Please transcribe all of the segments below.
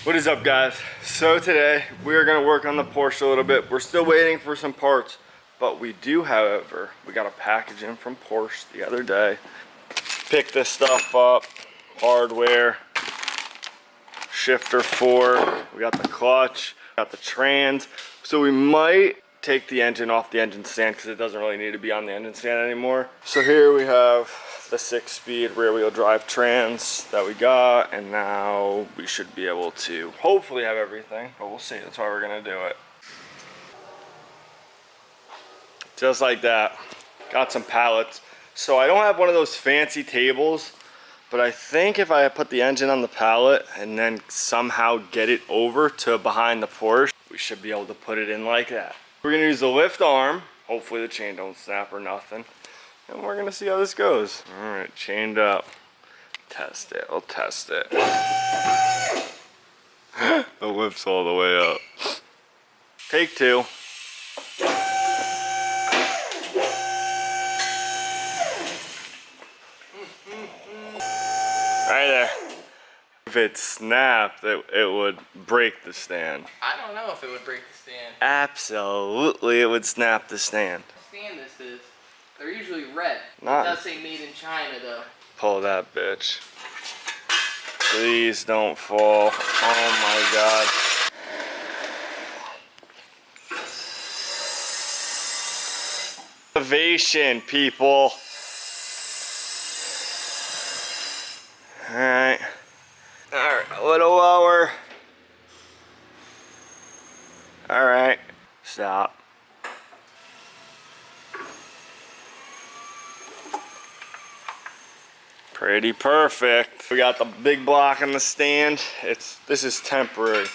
What is up, guys? So today we are going to work on the Porsche a little bit. We're still waiting for some parts, but we do, however, we got a package in from Porsche the other day. Picked this stuff up, hardware, shifter fork, we got the clutch, got the trans. So we might take the engine off the engine stand because it doesn't really need to be on the engine stand anymore. So here we have the 6-speed rear wheel drive trans that we got, and now we should be able to hopefully have everything, but we'll see. That's why we're gonna do it. Just like that. Got some pallets. So I don't have one of those fancy tables, but I think if I put the engine on the pallet and then somehow get it over to behind the Porsche, we should be able to put it in like that. We're gonna use the lift arm. Hopefully the chain don't snap or nothing. And we're gonna see how this goes. All right, chained up. Test it, I'll test it. The lift's all the way up. Take two. Right there. If it snapped, it would break the stand. I don't know if it would break the stand. Absolutely, it would snap the stand. What stand this is? They're usually red. Not. It does say made in China though. Pull that bitch. Please don't fall. Oh my god. Elevation, people. Alright. Alright, a little lower. Alright. Stop. Pretty perfect. We got the big block in the stand. This is temporary.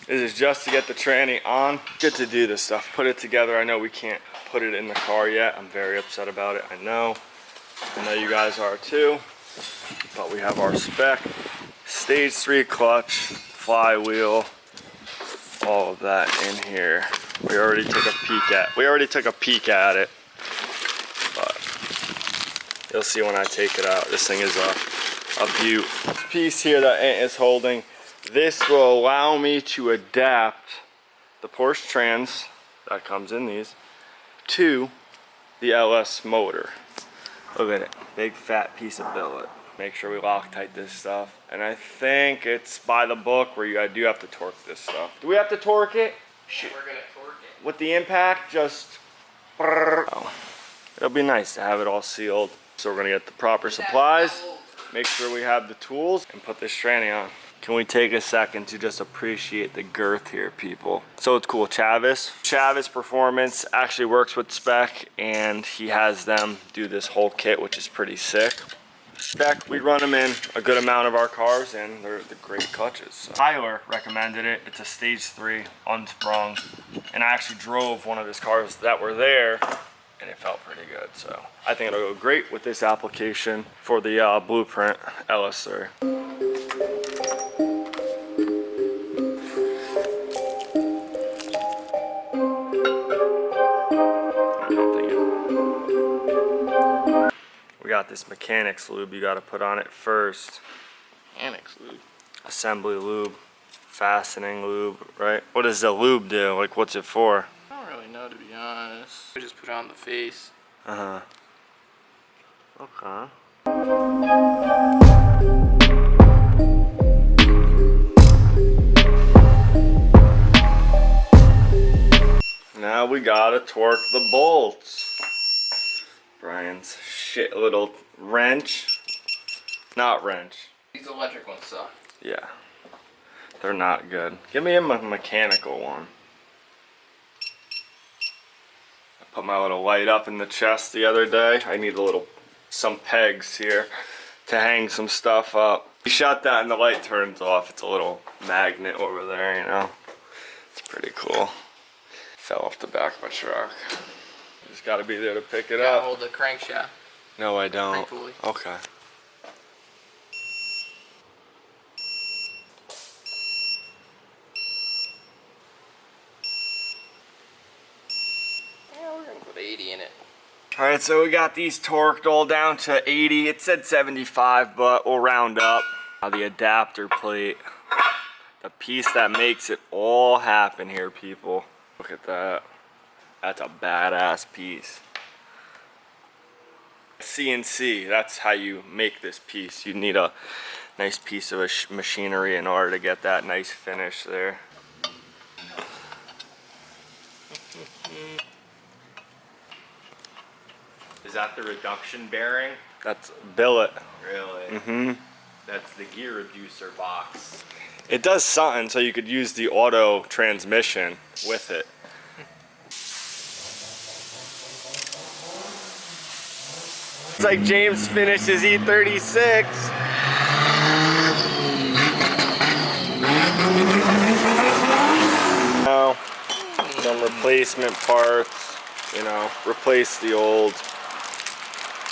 This is just to get the tranny on. Good to do this stuff. Put it together. I know we can't put it in the car yet. I'm very upset about it. I know you guys are too. But we have our spec. Stage 3 clutch, flywheel, all of that in here. We already took a peek at it. But you'll see when I take it out. This thing is a beaut. This piece here that Ant is holding, this will allow me to adapt the Porsche trans that comes in these to the LS motor. Look at it, big fat piece of billet. Make sure we Loctite this stuff. And I think it's by the book where you do have to torque this stuff. Do we have to torque it? Yeah, we're gonna torque it. With the impact, just... Oh. It'll be nice to have it all sealed. So we're gonna get the proper supplies, make sure we have the tools, and put this tranny on. Can we take a second to just appreciate the girth here, people? So it's cool, Chavis Performance actually works with Spec, and he has them do this whole kit, which is pretty sick. Spec, we run them in a good amount of our cars, and they're great clutches. So Tyler recommended it. It's a stage 3 unsprung, and I actually drove one of his cars that were there, and it felt pretty good. So I think it'll go great with this application for the Blueprint LS3. We got this mechanics lube you gotta put on it first. Mechanics lube? Assembly lube, fastening lube, right? What does the lube do? Like, what's it for? I don't really know, to be honest. We just put it on the face. Uh-huh. Okay. Now we gotta torque the bolts. Brian's shit little wrench. Not wrench. These electric ones suck. Yeah. They're not good. Give me a mechanical one. I put my little light up in the chest the other day. I need some pegs here to hang some stuff up. You shut that and the light turns off. It's a little magnet over there, you know. It's pretty cool. Fell off the back of my truck. Just gotta be there to pick it up. Hold the crankshaft. No, I don't. Thankfully. Okay. Yeah, we're gonna put 80 in it. Alright, so we got these torqued all down to 80. It said 75, but we'll round up. Now the adapter plate the piece that makes it all happen here, people. Look at that. That's a badass piece. CNC, that's how you make this piece. You need a nice piece of machinery in order to get that nice finish there. Is that the reduction bearing? That's billet. Really? Mm-hmm. That's the gear reducer box. It does something so you could use the auto transmission with it. It's like James finished his E36. Now, some replacement parts, you know, replace the old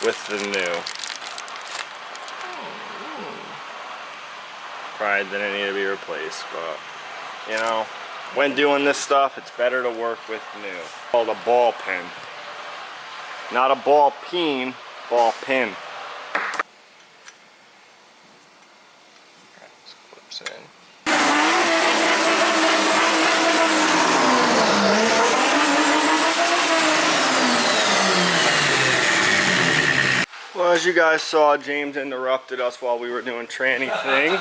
with the new. Probably didn't need to be replaced, but you know, when doing this stuff, it's better to work with new. Called a ball pin. Not a ball peen, ball pin. This clips in. Well, as you guys saw, James interrupted us while we were doing tranny things.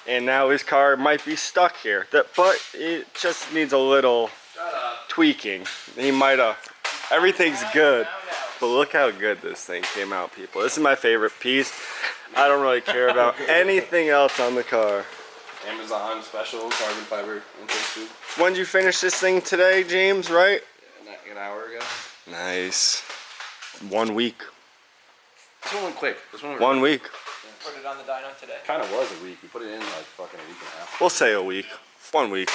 And now his car might be stuck here. But it just needs a little tweaking. He might have, everything's good. But look how good this thing came out, people. This is my favorite piece. I don't really care about anything else on the car. Amazon special carbon fiber intake tube. When did you finish this thing today, James, right? An hour ago. Nice. 1 week. This one went quick. This one went 1 week. Put it on the dyno today. Kind of was a week. We put it in like fucking a week and a half. We'll say a week. 1 week.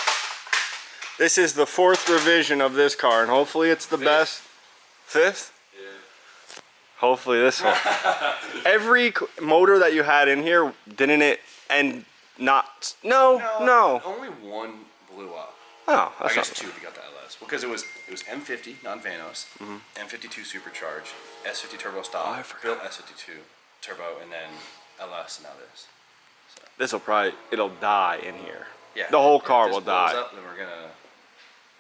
This is the 4th revision of this car, and hopefully it's the best. 5th? Yeah. Hopefully this one. Every motor that you had in here, didn't it end not? No. Only one blew up. Oh, I that's guess not. two if you got that less. Because it was M50 non-Vanos, M52 supercharged, S50 turbo stop, Oh, I forgot. built S52 turbo, and then LS. And now this. So, This will probably, it'll die in here. yeah. The whole car If will this blows die. Up, then we're gonna.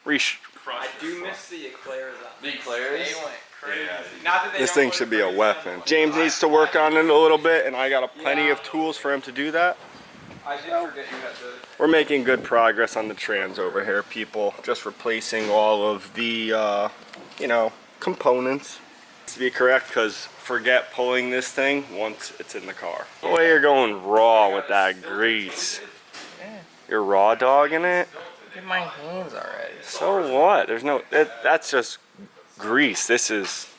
I do miss the eclairs on. The eclairs. They went crazy. Yeah. Not that they This don't thing look should be a crazy, weapon. but James needs to work on it a little bit, and I got plenty of tools for him to do that. I did forget you had the. We're making good progress on the trans over here, people. Just replacing all of the, you know, components. To be correct, because forget pulling this thing once it's in the car. The way you're going raw with that grease. You're raw dogging it? Look at my hands already. So what? There's no, that's just grease. This is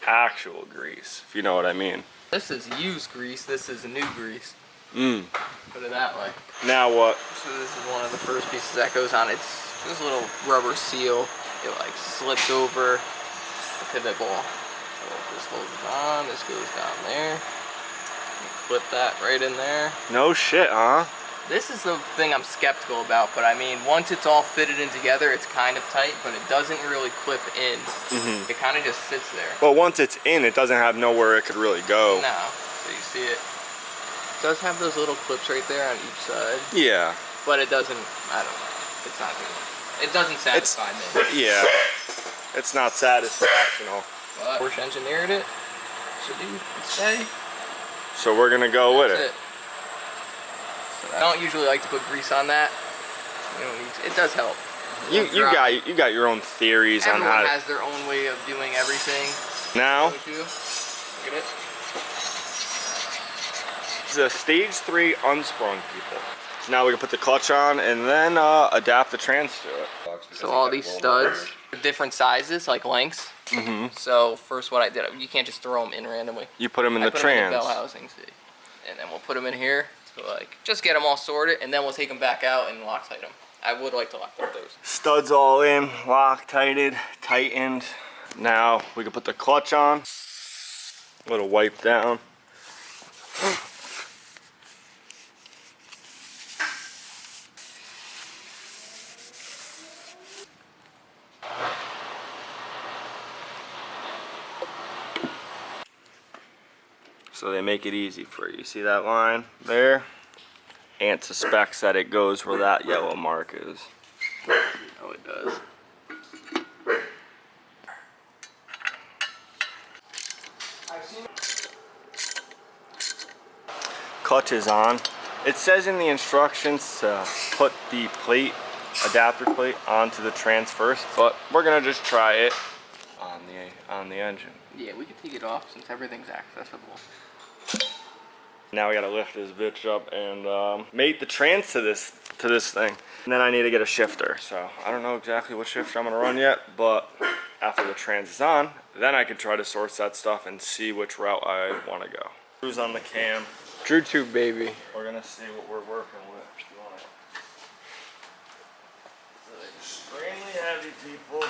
actual grease, if you know what I mean. This is used grease. This is new grease. Mm. Put it that way. Now what? So this is one of the first pieces that goes on. It's this little rubber seal. It like slips over the pivot ball. So this holds it on. This goes down there. You clip that right in there. No shit, huh? This is the thing I'm skeptical about, but I mean, once it's all fitted in together, it's kind of tight, but it doesn't really clip in. It kind of just sits there. But once it's in, it doesn't have nowhere it could really go. No, so you see it. It does have those little clips right there on each side, Yeah. but it doesn't, I don't know, it's not good. It doesn't satisfy me. Yeah. It's not satisfactional. But Porsche engineered it, should do its day. So we're gonna go with That's it. it. So I don't usually like to put grease on that. You don't need to. It does help. You got your own theories on Everyone how has their own way of doing everything. now. Don't you? Look at it. It's a stage 3 unsprung, people. So now we can put the clutch on and then adapt the trans to it. So all these studs are different sizes, like lengths. So first what I did, you can't just throw them in randomly. You put them in I the put 'em in trans. the bell housing, see. And then we'll put them in here to like, just get them all sorted, and then we'll take them back out and Loctite them. I would like to Loctite those. Studs all in, Loctited, tightened. Now we can put the clutch on. A little wipe down. So they make it easy for you. See that line there? Ant suspects that it goes where that yellow mark is. Oh, it does. Clutch is on. It says in the instructions to put the plate, adapter plate, onto the trans first, but we're gonna just try it on the engine. Yeah, we can take it off since everything's accessible. Now we gotta lift this bitch up and mate the trans to this thing. And then I need to get a shifter. So I don't know exactly what shifter I'm gonna run yet, but after the trans is on, then I can try to source that stuff and see which route I wanna go. Cruise on the cam. Drew tube, baby. We're gonna see what we're working with. It's extremely heavy, people.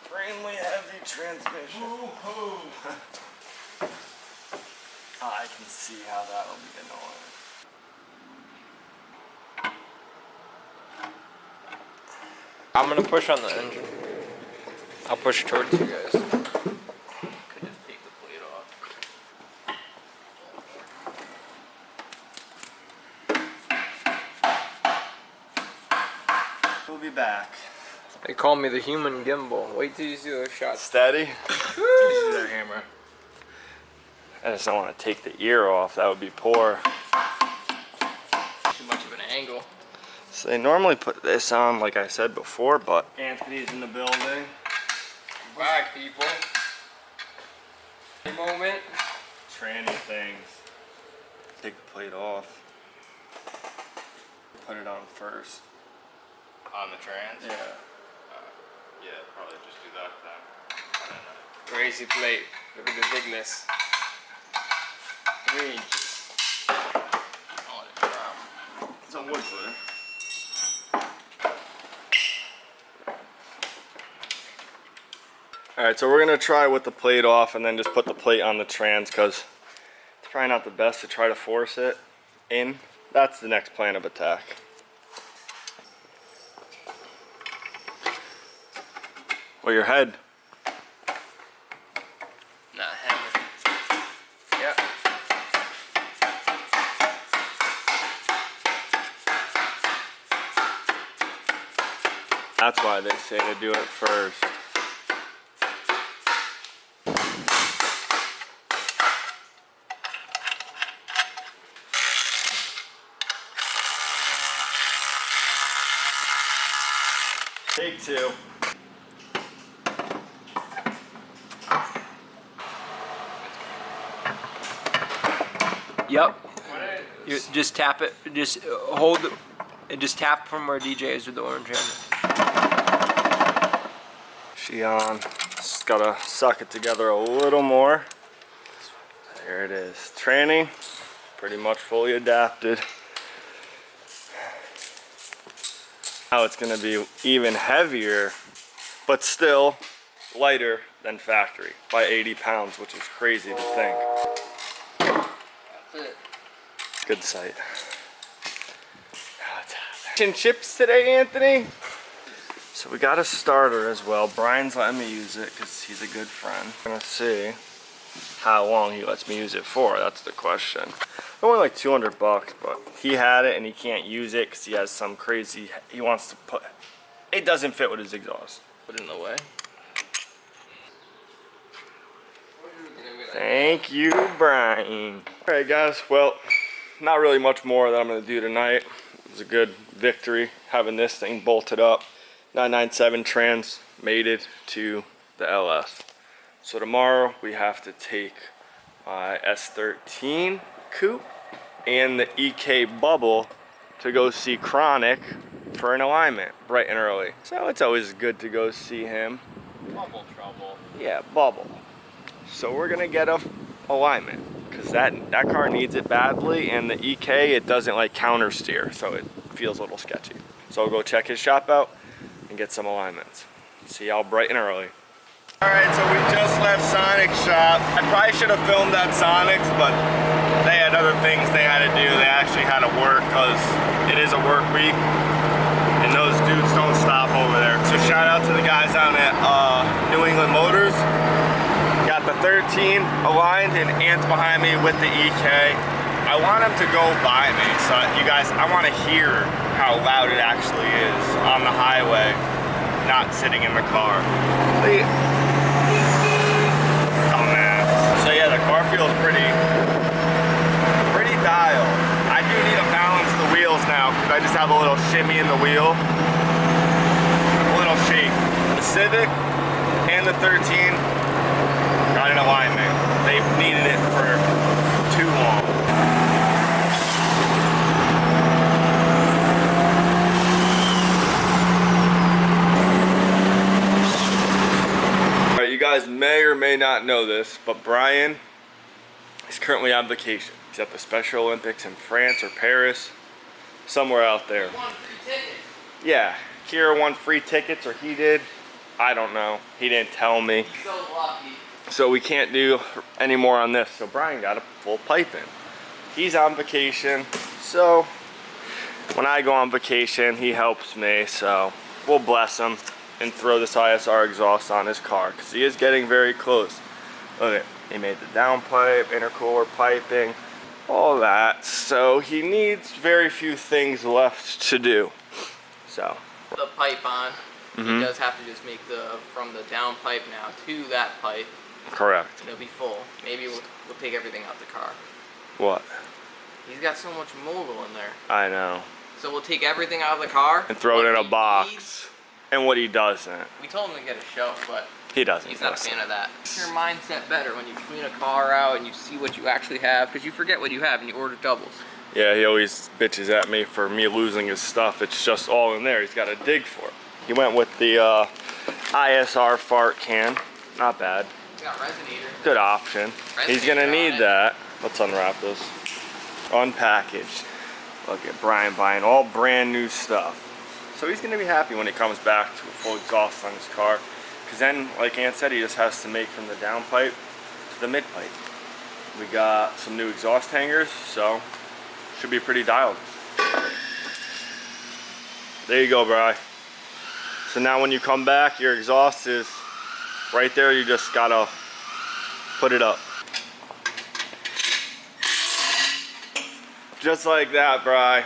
Extremely heavy transmission. I can see how that'll be annoying. I'm gonna push on the engine. I'll push towards you guys. Could just take the plate off. We'll be back. They call me the human gimbal. Wait till you see those shots. Steady. Woo! That hammer. I just don't want to take the ear off. That would be poor. Too much of an angle. So they normally put this on, like I said before, but Anthony's in the building. Bye, people. Any moment. Tranny things. Take the plate off. Put it on first. On the trans? Yeah. Yeah, probably just do that then. Crazy plate. Look at the thickness. 3 inches. Oh, it's drop. It's a wood footer. Alright, so we're gonna try with the plate off and then just put the plate on the trans because it's probably not the best to try to force it in. That's the next plan of attack. Well, your head. Not hammer. Yep. That's why they say to do it first. Take 2. Yep. You just tap it. Just hold it. And just tap from where DJ is with the orange hammer. She on. Just gotta suck it together a little more. There it is. Tranny, pretty much fully adapted. Now it's gonna be even heavier, but still lighter than factory by 80 pounds, which is crazy to think. That's it. Good sight. And chips today, Anthony? So we got a starter as well. Brian's letting me use it because he's a good friend. I'm gonna see how long he lets me use it for. That's the question. Only like 200 bucks, but he had it and he can't use it because he has some crazy, he wants to put, it doesn't fit with his exhaust. Put it in the way. Thank you, Brian. All right, guys. Well, not really much more that I'm gonna do tonight. It was a good victory having this thing bolted up. 997 trans mated to the LS. So tomorrow we have to take my S13 coupe and the EK bubble to go see Chronic for an alignment bright and early. So it's always good to go see him. Bubble trouble. Yeah, bubble. So we're gonna get a alignment because that car needs it badly, and the EK, it doesn't like counter steer, so it feels a little sketchy. So I'll go check his shop out and get some alignments. See y'all bright and early. All right, so we just left Sonic's shop. I probably should have filmed at Sonic's, but they had other things they had to do. They actually had to work because it is a work week, and those dudes don't stop over there. So shout out to the guys down at New England Motors. Got the 13 aligned and Ant's behind me with the EK. I I want him to go by me, so you guys, I want to hear how loud it actually is on the highway, not sitting in the car. Dumbass. So yeah, the car feels pretty dialed. I do need to balance the wheels now because I just have a little shimmy in the wheel, a little shake. The Civic and the 13 got in alignment. They've needed it for too long. Alright, you guys may or may not know this, but Brian is currently on vacation. He's at the Special Olympics in France or Paris, somewhere out there. Won free tickets. Yeah, Kira won free tickets, or he did. I don't know. He didn't tell me. He's so lucky. So we can't do any more on this. So Brian got a full pipe in. He's on vacation. So when I go on vacation, he helps me. So we'll bless him and throw this ISR exhaust on his car because he is getting very close. Look at, he made the downpipe, intercooler piping, all that. So he needs very few things left to do. So The pipe on. He does have to just make from the down pipe now to that pipe. correct. And it'll be full. Maybe we'll take everything out the car. What? He's got so much mogul in there. I know. So we'll take everything out of the car And throw it in what a he box. needs. And what he doesn't. We told him to get a shelf, but He doesn't. he's not a fan of that. Makes your mindset better when you clean a car out and you see what you actually have, because you forget what you have and you order doubles. Yeah, he always bitches at me for me losing his stuff. It's just all in there. He's got to dig for it. He went with the ISR fart can. Not bad. We got resonator. Good option. He's gonna Resonator need on it. that. Let's unwrap this. Unpackaged. Look at Brian buying all brand new stuff. So he's gonna be happy when he comes back to a full exhaust on his car. Cause then, like Ann said, he just has to make from the downpipe to the mid pipe. We got some new exhaust hangers, so should be pretty dialed. There you go, Bri. So now when you come back, your exhaust is right there. You just gotta put it up. Just like that, Bri.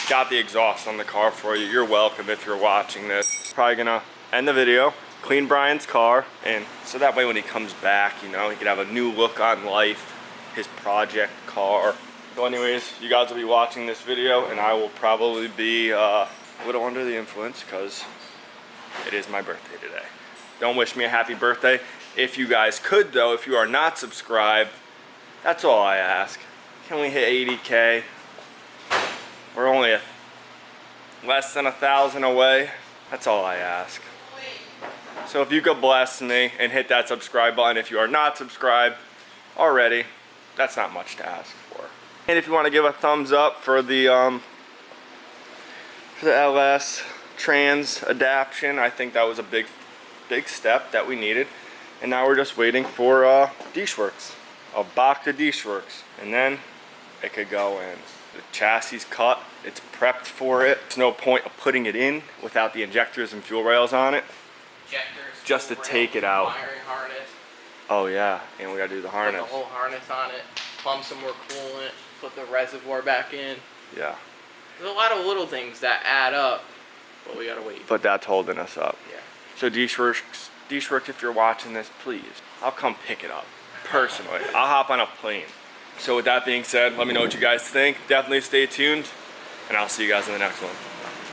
Got the exhaust on the car for you. You're welcome if you're watching this. Probably gonna end the video, clean Brian's car, and so that way when he comes back, you know, he can have a new look on life, his project car. So anyways, you guys will be watching this video, and I will probably be a little under the influence because it is my birthday today. Don't wish me a happy birthday. If you guys could though, if you are not subscribed, that's all I ask. Can we hit 80K? We're only less than 1,000 away. That's all I ask. So if you could bless me and hit that subscribe button if you are not subscribed already, that's not much to ask for. And if you want to give a thumbs up for the LS trans adaption, I think that was a big step that we needed. And now we're just waiting for Djnoway, a box of Djnoway, and then it could go in. The chassis cut, it's prepped for it. There's no point of putting it in without the injectors and fuel rails on it. Injectors, Just to take it out. Wiring harness. Oh yeah, and we gotta do the Put harness. the whole harness on it. Plumb some more coolant. Put the reservoir back in. Yeah, There's a lot of little things that add up, but we gotta wait. but that's holding us up. Yeah. So Djnoway, if you're watching this, please, I'll come pick it up. Personally, I'll hop on a plane. So with that being said, let me know what you guys think. Definitely stay tuned, and I'll see you guys in the next one.